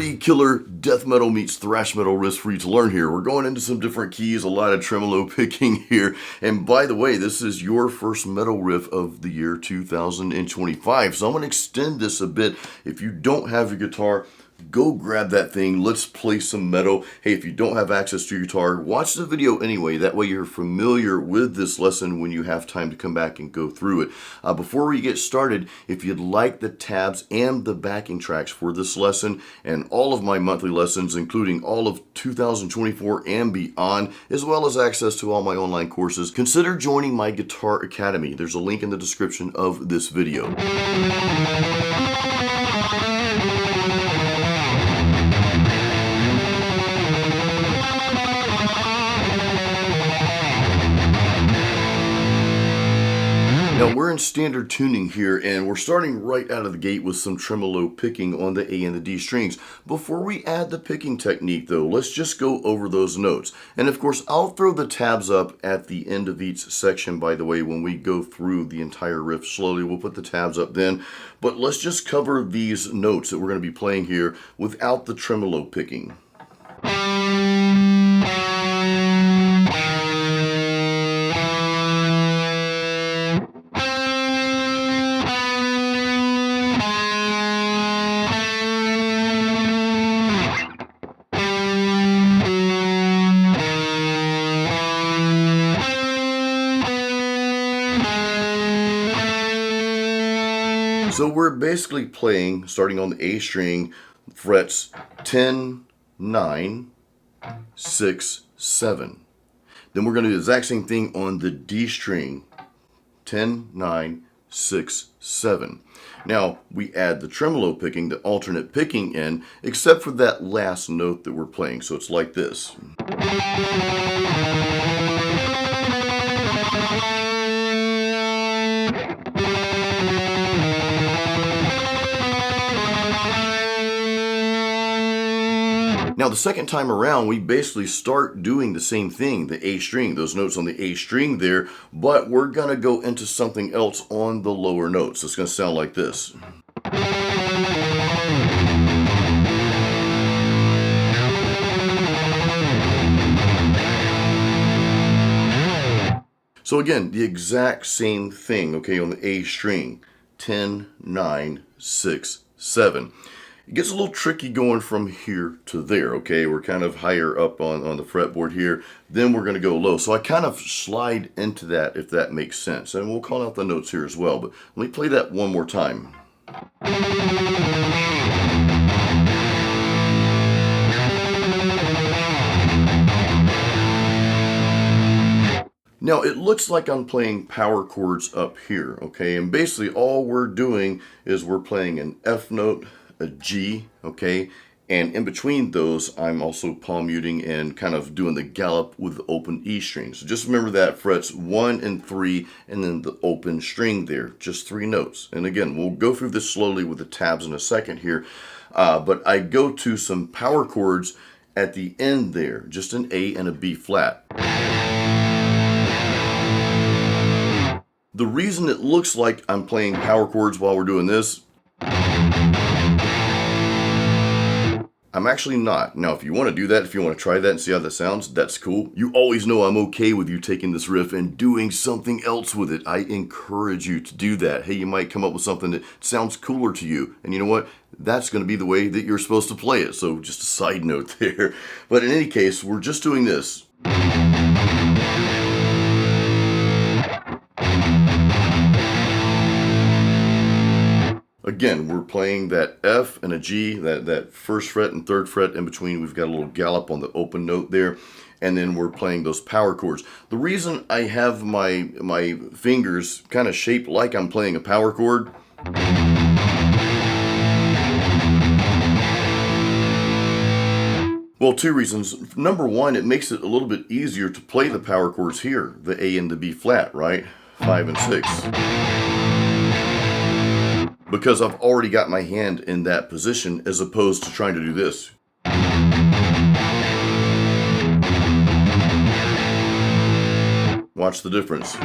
3 killer death metal meets thrash metal riffs for you to learn here. We're going into some different keys, a lot of tremolo picking here. And by the way, this is your first metal riff of the year 2025. So I'm going to extend this a bit. If you don't have your guitar, go grab that thing. Let's play some metal. Hey, if you don't have access to your guitar, watch the video anyway. That way you're familiar with this lesson when you have time to come back and go through it. Before we get started, if you'd like the tabs and the backing tracks for this lesson and all of my monthly lessons, including all of 2024 and beyond, as well as access to all my online courses, consider joining my Guitar Academy. There's a link in the description of this video. Now we're in standard tuning here, and we're starting right out of the gate with some tremolo picking on the A and the D strings. Before we add the picking technique though, let's just go over those notes. And of course, I'll throw the tabs up at the end of each section, by the way, when we go through the entire riff slowly. We'll put the tabs up then. But let's just cover these notes that we're going to be playing here without the tremolo picking. So we're basically playing, starting on the A string, frets 10, 9, 6, 7. Then we're going to do the exact same thing on the D string, 10, 9, 6, 7. Now we add the tremolo picking, the alternate picking in, except for that last note that we're playing. So it's like this. Now the second time around, we basically start doing the same thing, the A string, those notes on the A string there, but we're going to go into something else on the lower notes. It's going to sound like this. So again, the exact same thing, okay, on the A string, 10, 9, 6, 7. It gets a little tricky going from here to there, okay? We're kind of higher up on the fretboard here. Then we're going to go low. So I kind of slide into that, if that makes sense. And we'll call out the notes here as well. But let me play that one more time. Now it looks like I'm playing power chords up here, okay? And basically all we're doing is we're playing an F note, a G, okay, and in between those I'm also palm muting and kind of doing the gallop with the open E string. So just remember that frets 1 and 3 and then the open string there, just 3 notes. And again, we'll go through this slowly with the tabs in a second here, but I go to some power chords at the end there, just an A and a B flat. The reason it looks like I'm playing power chords while we're doing this, I'm actually not. Now, if you want to do that, if you want to try that and see how that sounds, that's cool. You always know I'm okay with you taking this riff and doing something else with it. I encourage you to do that. Hey, you might come up with something that sounds cooler to you. And you know what? That's going to be the way that you're supposed to play it. So just a side note there. But in any case, we're just doing this. Again, we're playing that F and a G, that first fret and third fret in between. We've got a little gallop on the open note there. And then we're playing those power chords. The reason I have my fingers kind of shaped like I'm playing a power chord, well, 2 reasons. Number 1, it makes it a little bit easier to play the power chords here, the A and the B flat, right? 5 and 6. Because I've already got my hand in that position as opposed to trying to do this. Watch the difference.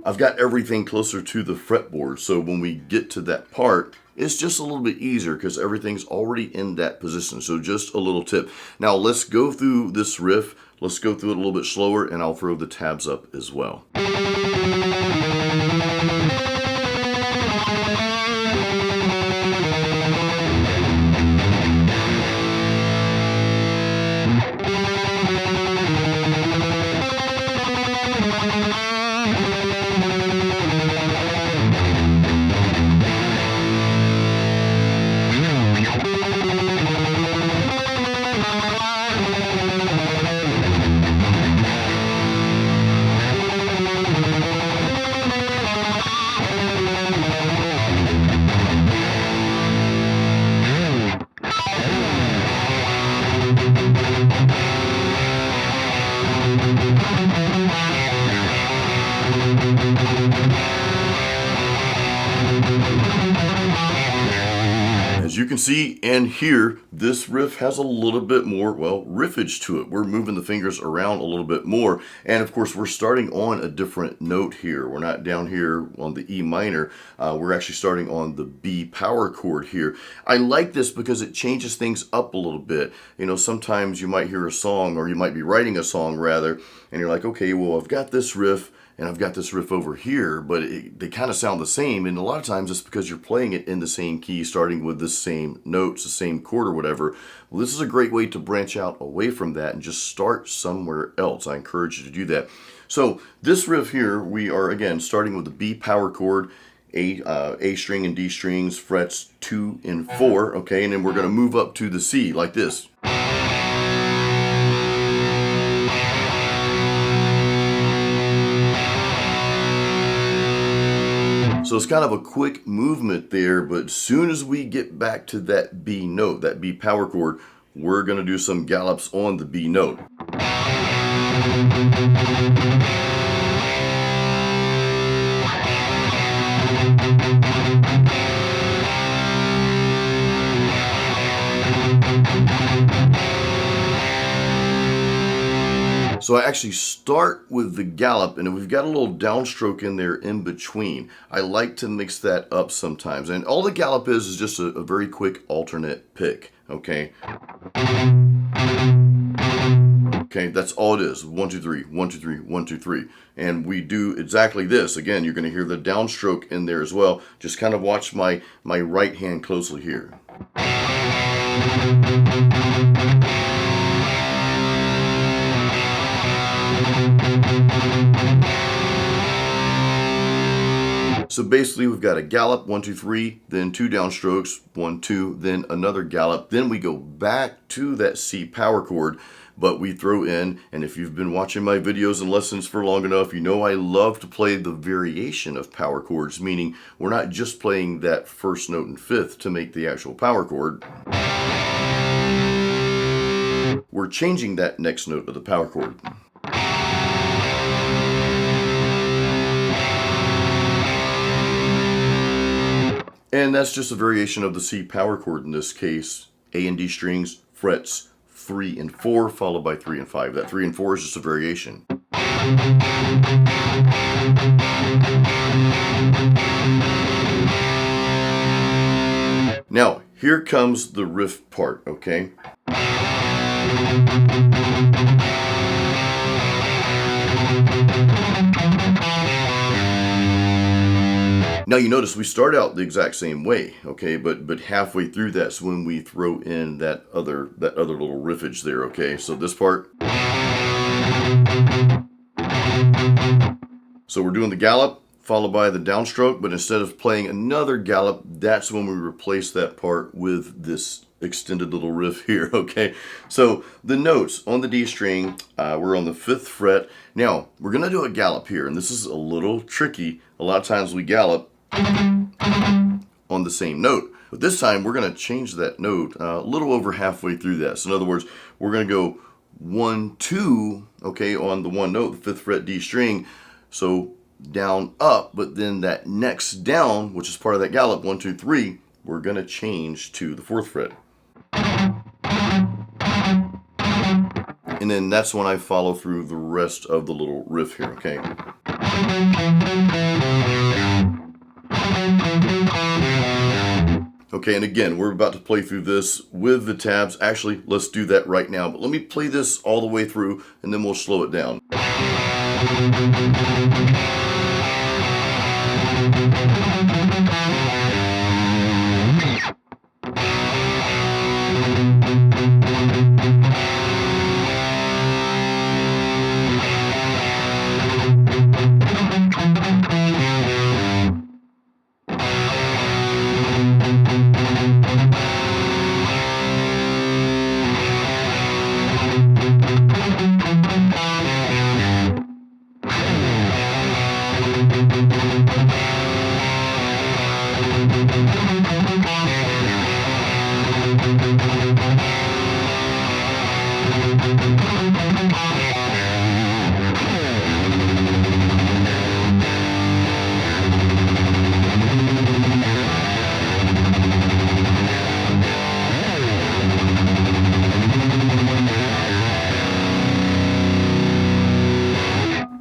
I've got everything closer to the fretboard, so when we get to that part, it's just a little bit easier because everything's already in that position. So just a little tip. Now let's go through this riff. Let's go through it a little bit slower, and I'll throw the tabs up as well. As you can see and hear, this riff has a little bit more, well, riffage to it. We're moving the fingers around a little bit more. And of course, we're starting on a different note here. We're not down here on the E minor. We're actually starting on the B power chord here. I like this because it changes things up a little bit. You know, sometimes you might hear a song, or you might be writing a song rather, and you're like, okay, well, I've got this riff, and I've got this riff over here, but they kind of sound the same. And a lot of times it's because you're playing it in the same key, starting with the same notes, the same chord or whatever. Well, this is a great way to branch out away from that and just start somewhere else. I encourage you to do that. So this riff here, we are again starting with the B power chord, A string and D strings, frets 2 and 4, okay? And then we're going to move up to the C like this. So it's kind of a quick movement there, but as soon as we get back to that B note, that B power chord, we're going to do some gallops on the B note. So I actually start with the gallop, and we've got a little downstroke in there in between. I like to mix that up sometimes. And all the gallop is just a very quick alternate pick, okay? Okay, that's all it is. 1, 2, 3, 1, 2, 3, 1, 2, 3. And we do exactly this. Again, you're going to hear the downstroke in there as well. Just kind of watch my right hand closely here. So basically we've got a gallop, 1, 2, 3, then 2 downstrokes, 1, 2, then another gallop. Then we go back to that C power chord, but we throw in, and if you've been watching my videos and lessons for long enough, you know I love to play the variation of power chords, meaning we're not just playing that first note and fifth to make the actual power chord. We're changing that next note of the power chord. And that's just a variation of the C power chord in this case. A and D strings, frets 3 and 4, followed by 3 and 5. That 3 and 4 is just a variation. Now, here comes the riff part, okay? Now you notice we start out the exact same way, okay, but halfway through that's when we throw in that other little riffage there, okay? So this part. So we're doing the gallop followed by the downstroke, but instead of playing another gallop, that's when we replace that part with this extended little riff here, okay? So the notes on the D string, we're on the 5th fret. Now, we're gonna do a gallop here, and this is a little tricky. A lot of times we gallop on the same note, but this time we're gonna change that note a little over halfway through that. So in other words, we're gonna go 1, 2, okay, on the one note, the 5th fret D string. So down, up, but then that next down, which is part of that gallop, 1, 2, 3, we're gonna change to the 4th fret. And then that's when I follow through the rest of the little riff here, okay? Okay, and again, we're about to play through this with the tabs. Actually, let's do that right now. But let me play this all the way through, and then we'll slow it down.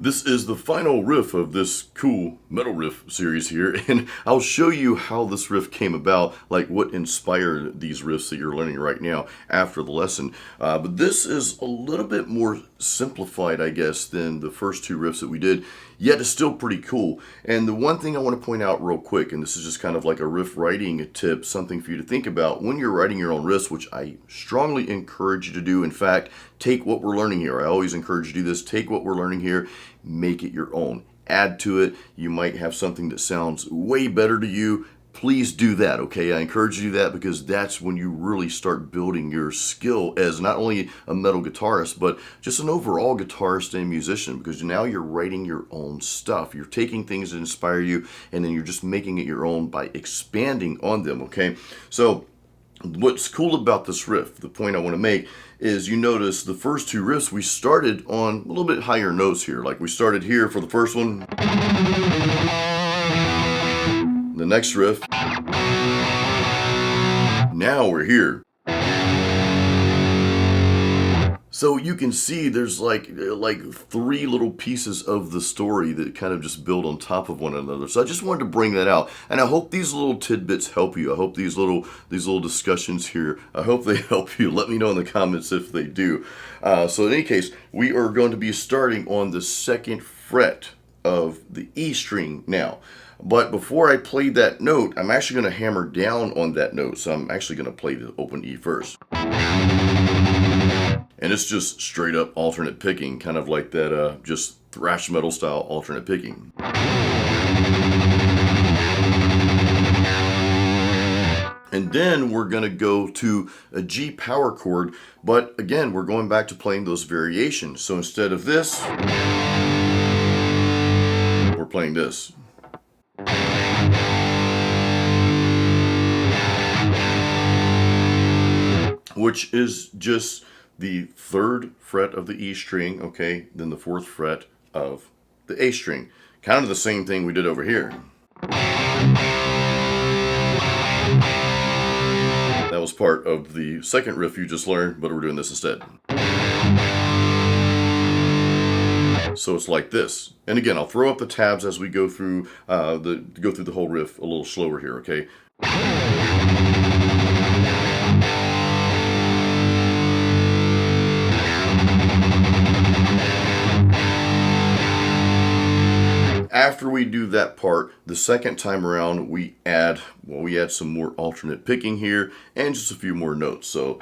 This is the final riff of this cool metal riff series here, and I'll show you how this riff came about, like what inspired these riffs that you're learning right now after the lesson. But this is a little bit more simplified, I guess, than the first two riffs that we did, yet it's still pretty cool. And the one thing I want to point out real quick, and this is just kind of like a riff writing tip, something for you to think about when you're writing your own riffs, which I strongly encourage you to do. In fact, take what we're learning here. I always encourage you to do this. Take what we're learning here, make it your own. Add to it. You might have something that sounds way better to you. Please do that, okay? I encourage you to do that because that's when you really start building your skill as not only a metal guitarist, but just an overall guitarist and musician, because now you're writing your own stuff. You're taking things that inspire you, and then you're just making it your own by expanding on them, okay? So what's cool about this riff, the point I want to make, is you notice the first two riffs, we started on a little bit higher notes here. Like we started here for the first one. The next riff. Now we're here. So you can see there's like three little pieces of the story that kind of just build on top of one another. So I just wanted to bring that out, and I hope these little tidbits help you. I hope these little discussions here, I hope they help you. Let me know in the comments if they do. So in any case, we are going to be starting on the second fret of the E string now. But before I play that note, I'm actually going to hammer down on that note. So I'm actually going to play the open E first. And it's just straight up alternate picking, kind of like that just thrash metal style alternate picking. And then we're going to go to a G power chord, but again, we're going back to playing those variations. So instead of this, we're playing this. Which is just the third fret of the E string, okay, then the fourth fret of the A string. Kind of the same thing we did over here. That was part of the second riff you just learned, but we're doing this instead. So it's like this. And again, I'll throw up the tabs as we go through the whole riff a little slower here, okay? After we do that part, the second time around, we add some more alternate picking here and just a few more notes. So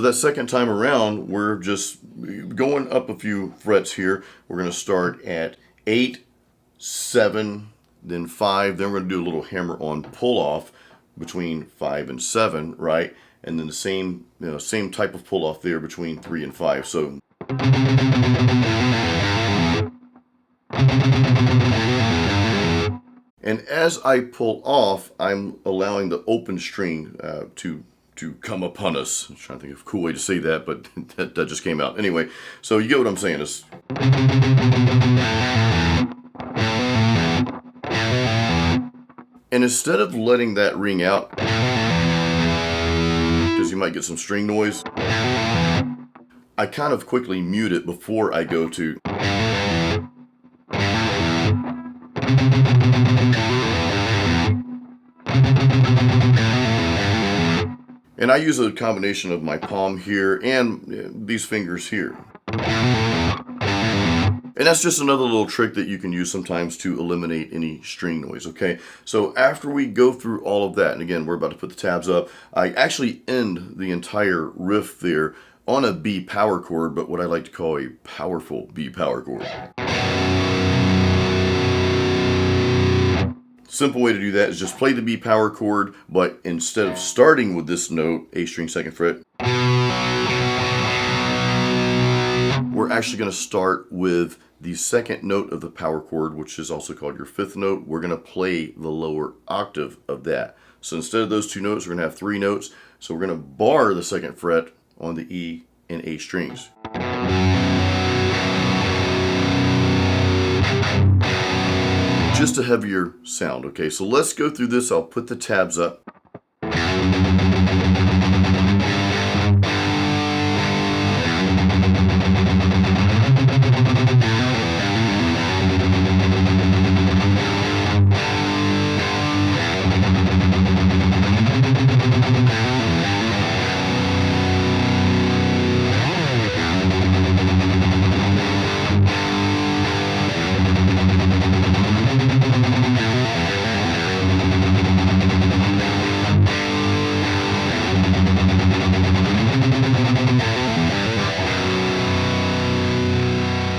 that second time around, we're just going up a few frets here. We're going to start at 8, 7, then 5, then we're going to do a little hammer on pull off between 5 and 7, right? And then the same type of pull off there between 3 and 5. So and as I pull off, I'm allowing the open string to come upon us. I'm trying to think of a cool way to say that, but that just came out. Anyway, so you get what I'm saying. instead of letting that ring out, because you might get some string noise, I kind of quickly mute it before I go to. And I use a combination of my palm here and these fingers here. And that's just another little trick that you can use sometimes to eliminate any string noise, okay? So after we go through all of that, and again, we're about to put the tabs up, I actually end the entire riff there on a B power chord, but what I like to call a powerful B power chord. Simple way to do that is just play the B power chord, but instead of starting with this note, A string 2nd fret, we're actually going to start with the 2nd note of the power chord, which is also called your 5th note. We're going to play the lower octave of that. So instead of those 2 notes, we're going to have 3 notes. So we're going to bar the 2nd fret on the E and A strings. Just a heavier sound, okay? So let's go through this. I'll put the tabs up.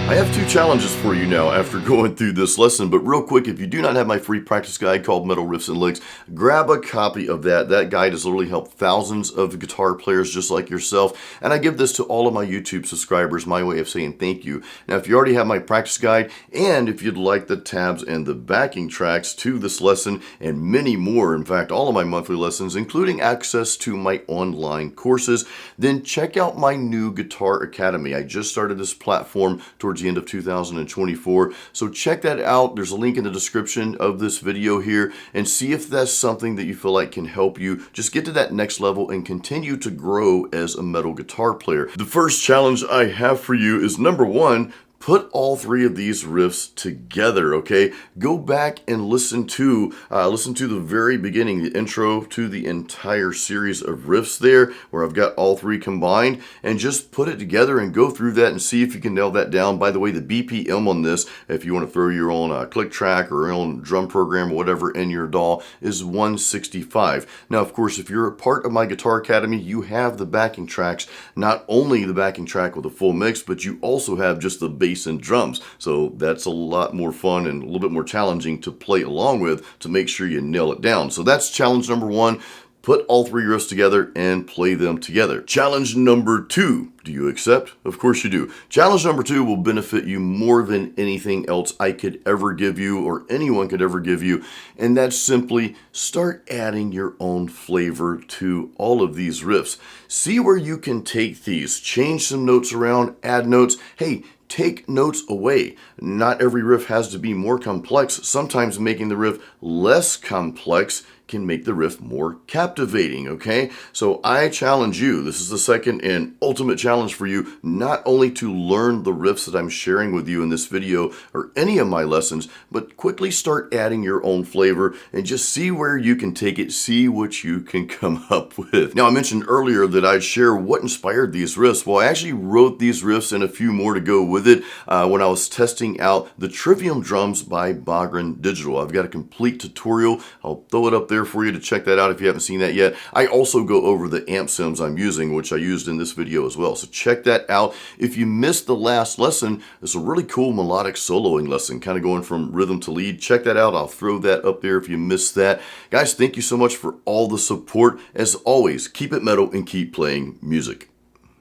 I have 2 challenges for you now after going through this lesson, but real quick, if you do not have my free practice guide called Metal Riffs and Licks, grab a copy of that. That guide has literally helped thousands of guitar players just like yourself, and I give this to all of my YouTube subscribers, my way of saying thank you. Now, if you already have my practice guide, and if you'd like the tabs and the backing tracks to this lesson, and many more, in fact, all of my monthly lessons, including access to my online courses, then check out my new Guitar Academy. I just started this platform towards the end of 2024. So check that out. There's a link in the description of this video here, and see if that's something that you feel like can help you just get to that next level and continue to grow as a metal guitar player. The first challenge I have for you is number 1, put all 3 of these riffs together, okay? Go back and listen to the very beginning, the intro to the entire series of riffs there, where I've got all 3 combined, and just put it together and go through that and see if you can nail that down. By the way, the BPM on this, if you want to throw your own click track or your own drum program or whatever in your DAW, is 165. Now, of course, if you're a part of my Guitar Academy, you have the backing tracks, not only the backing track with a full mix, but you also have just the bass and drums. So that's a lot more fun and a little bit more challenging to play along with to make sure you nail it down. So that's challenge number 1. Put all 3 riffs together and play them together. Challenge number 2. Do you accept? Of course you do. Challenge number 2 will benefit you more than anything else I could ever give you or anyone could ever give you. And that's simply start adding your own flavor to all of these riffs. See where you can take these. Change some notes around, add notes. Hey, take notes away. Not every riff has to be more complex. Sometimes making the riff less complex can make the riff more captivating, okay? So I challenge you, this is the second and ultimate challenge for you, not only to learn the riffs that I'm sharing with you in this video or any of my lessons, but quickly start adding your own flavor and just see where you can take it, see what you can come up with. Now, I mentioned earlier that I'd share what inspired these riffs. Well, I actually wrote these riffs and a few more to go with it when I was testing out the Trivium drums by Bogren Digital. I've got a complete tutorial. I'll throw it up there for you to check that out if you haven't seen that yet. I also go over the amp sims I'm using, which I used in this video as well. So check that out. If you missed the last lesson, it's a really cool melodic soloing lesson, kind of going from rhythm to lead. Check that out. I'll throw that up there if you missed that. Guys, thank you so much for all the support. As always, keep it metal and keep playing music.